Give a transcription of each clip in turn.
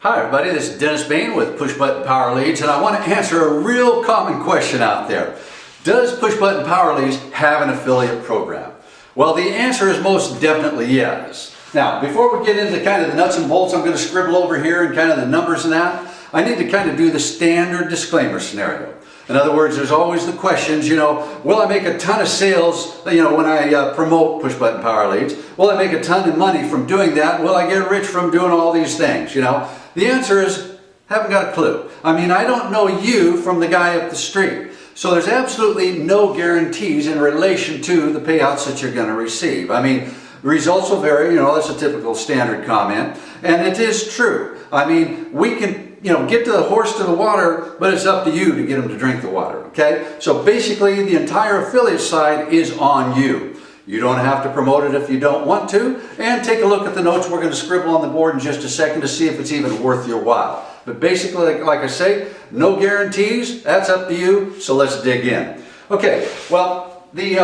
Hi everybody, this is Dennis Bain with Push Button Power Leads, and I want to answer a real common question out there. Does Push Button Power Leads have an affiliate program? Well, the answer is most definitely yes. Now, before we get into kind of the nuts and bolts, I'm going to scribble over here and kind of the numbers and that. I need to kind of do the standard disclaimer scenario. In other words, there's always the questions, will I make a ton of sales, when I promote Push Button Power Leads? Will I make a ton of money from doing that? Will I get rich from doing all these things, The answer is, haven't got a clue. I mean, I don't know you from the guy up the street. So there's absolutely no guarantees in relation to the payouts that you're going to receive. I mean, results will vary, that's a typical standard comment. And it is true. I mean, we can, get the horse to the water, but it's up to you to get him to drink the water, okay? So basically, the entire affiliate side is on you. You don't have to promote it if you don't want to. And take a look at the notes we're going to scribble on the board in just a second to see if it's even worth your while. But basically, like I say, no guarantees. That's up to you. So let's dig in. Okay, well, the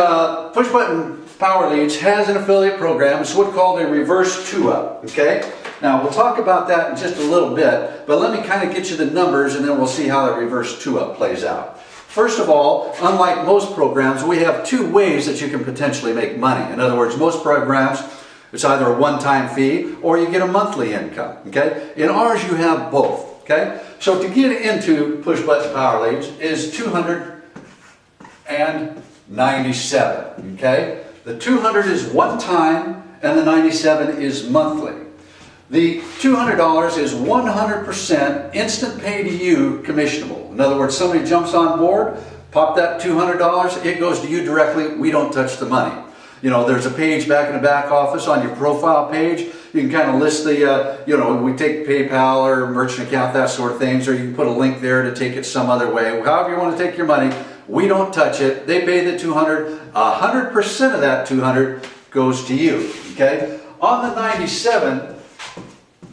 Push Button Power Leads has an affiliate program. It's what's called a reverse two-up, okay? Now, we'll talk about that in just a little bit, but let me kind of get you the numbers and then we'll see how that reverse two-up plays out. First of all, unlike most programs, we have two ways that you can potentially make money. In other words, most programs, it's either a one-time fee or you get a monthly income, okay? In ours, you have both, okay? So to get into Push Button Power Leads is $297, okay? The 200 is one time and the 97 is monthly. The $200 is 100% instant pay to you commissionable. In other words, somebody jumps on board, pop that $200, it goes to you directly. We don't touch the money. There's a page back in the back office on your profile page. You can kind of list the, we take PayPal or merchant account, that sort of things, or you can put a link there to take it some other way. However you want to take your money, we don't touch it. They pay the $200. 100% of that $200 goes to you, okay? On the 97,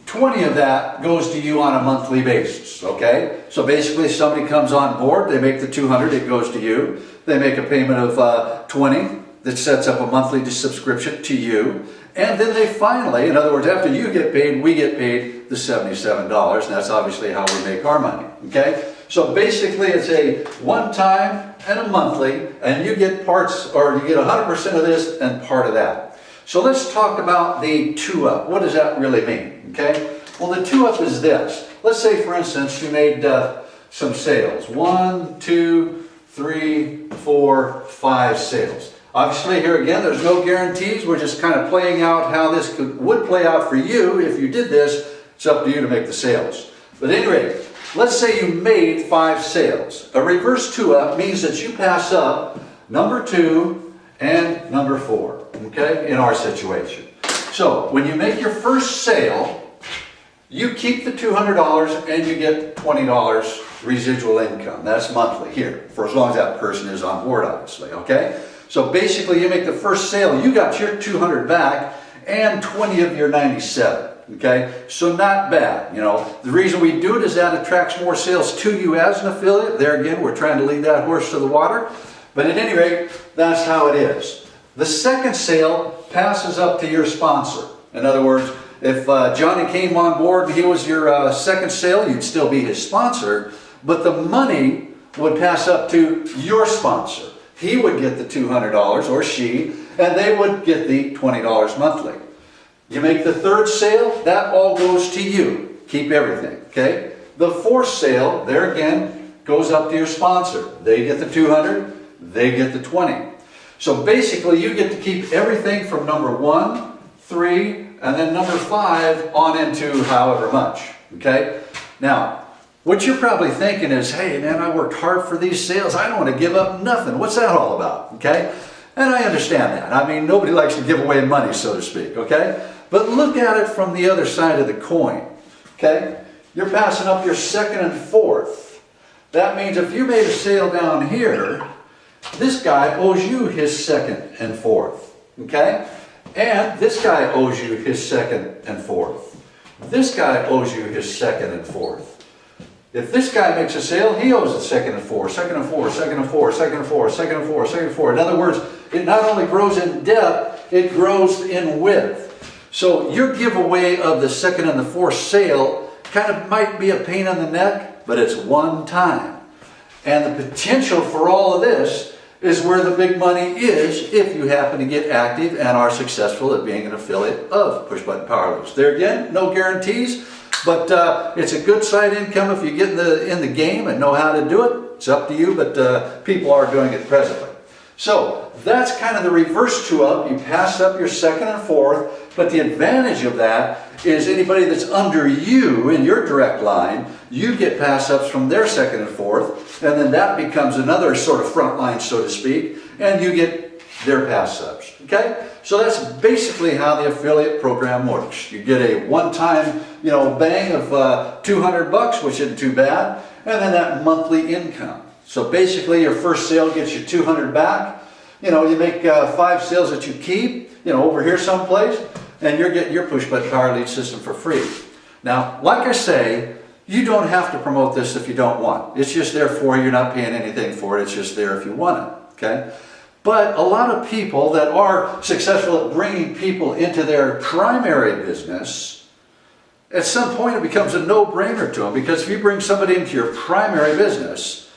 20 of that goes to you on a monthly basis, okay? So basically somebody comes on board, they make the 200, it goes to you. They make a payment of 20 that sets up a monthly subscription to you. And then they finally, in other words, after you get paid, we get paid the $77. And that's obviously how we make our money, okay? So basically it's a one-time and a monthly, and you get parts, or you get 100% of this and part of that. So let's talk about the two-up. What does that really mean? Okay? Well, the two-up is this. Let's say, for instance, you made some sales. 1, 2, 3, 4, 5 sales. Obviously, here again, there's no guarantees. We're just kind of playing out how this would play out for you if you did this. It's up to you to make the sales. But at any rate, let's say you made 5 sales. A reverse two-up means that you pass up number 2 and number 4, okay, in our situation. So when you make your first sale, you keep the $200 and you get $20 residual income. That's monthly here, for as long as that person is on board, obviously, okay? So basically you make the first sale, you got your 200 back and 20 of your 97. Okay, so not bad. The reason we do it is that attracts more sales to you as an affiliate. There again, we're trying to lead that horse to the water. But at any rate, that's how it is. The second sale passes up to your sponsor. In other words, if Johnny came on board and he was your second sale, you'd still be his sponsor, but the money would pass up to your sponsor. He would get the $200, or she, and they would get the $20 monthly. You make the third sale, that all goes to you. Keep everything, okay? The fourth sale, there again, goes up to your sponsor. They get the 200, they get the 20. So basically, you get to keep everything from number 1, 3, and then number 5 on into however much, okay? Now, what you're probably thinking is, hey man, I worked hard for these sales. I don't want to give up nothing. What's that all about, okay? And I understand that. I mean, nobody likes to give away money, so to speak, okay? But look at it from the other side of the coin, okay? You're passing up your second and fourth. That means if you made a sale down here, this guy owes you his second and fourth, okay? And this guy owes you his second and fourth. This guy owes you his second and fourth. If this guy makes a sale, he owes the second and four, second and four, second and four, second and four, second and four, second and four. In other words, it not only grows in depth, it grows in width. So your giveaway of the second and the fourth sale kind of might be a pain in the neck, but it's one time. And the potential for all of this is where the big money is if you happen to get active and are successful at being an affiliate of Push Button Power Leads. There again, no guarantees, but it's a good side income if you get in the game and know how to do it. It's up to you, but people are doing it presently. So that's kind of the reverse two-up. You pass up your second and fourth, but the advantage of that is anybody that's under you in your direct line, you get pass-ups from their second and fourth, and then that becomes another sort of front line, so to speak, and you get their pass-ups. Okay? So that's basically how the affiliate program works. You get a one-time, bang of 200 bucks, which isn't too bad, and then that monthly income. So basically your first sale gets you 200 back. You make 5 sales that you keep, over here someplace, and you're getting your Push Button Power Lead system for free. Now, like I say, you don't have to promote this if you don't want. It's just there for you. You're not paying anything for it. It's just there if you want it. Okay? But a lot of people that are successful at bringing people into their primary business, at some point it becomes a no-brainer to them, because if you bring somebody into your primary business,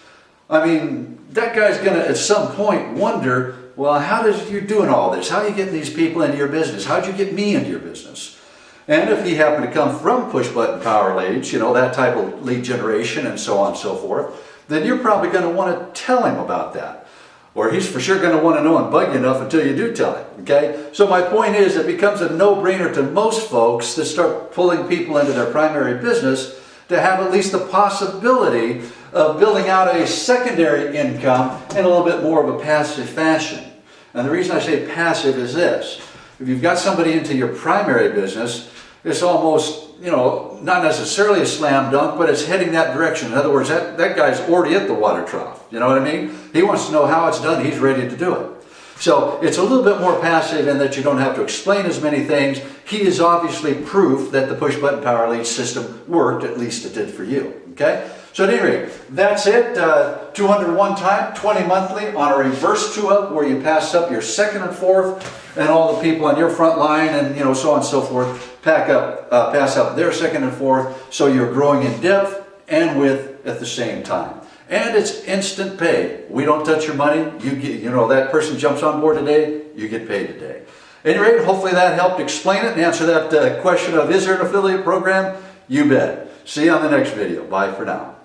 I mean, that guy's going to at some point wonder, well, how does you doing all this? How are you getting these people into your business? How'd you get me into your business? And if he happened to come from Push Button Power Leads, that type of lead generation and so on and so forth, then you're probably going to want to tell him about that. Or he's for sure going to want to know and bug you enough until you do tell him. Okay? So my point is, it becomes a no-brainer to most folks that start pulling people into their primary business to have at least the possibility of building out a secondary income in a little bit more of a passive fashion. And the reason I say passive is this. If you've got somebody into your primary business, it's almost, not necessarily a slam dunk, but it's heading that direction. In other words, that guy's already at the water trough. You know what I mean? He wants to know how it's done. He's ready to do it. So it's a little bit more passive in that you don't have to explain as many things. He is obviously proof that the Push Button Power Lead system worked, at least it did for you. Okay? So at any rate, that's it. 200 one time, 20 monthly on a reverse two-up where you pass up your second and fourth, and all the people on your front line and so on and so forth pass up their second and fourth, so you're growing in depth and width at the same time. And it's instant pay. We don't touch your money. You get, that person jumps on board today, you get paid today. At any rate, hopefully that helped explain it and answer that question of, is there an affiliate program? You bet. See you on the next video. Bye for now.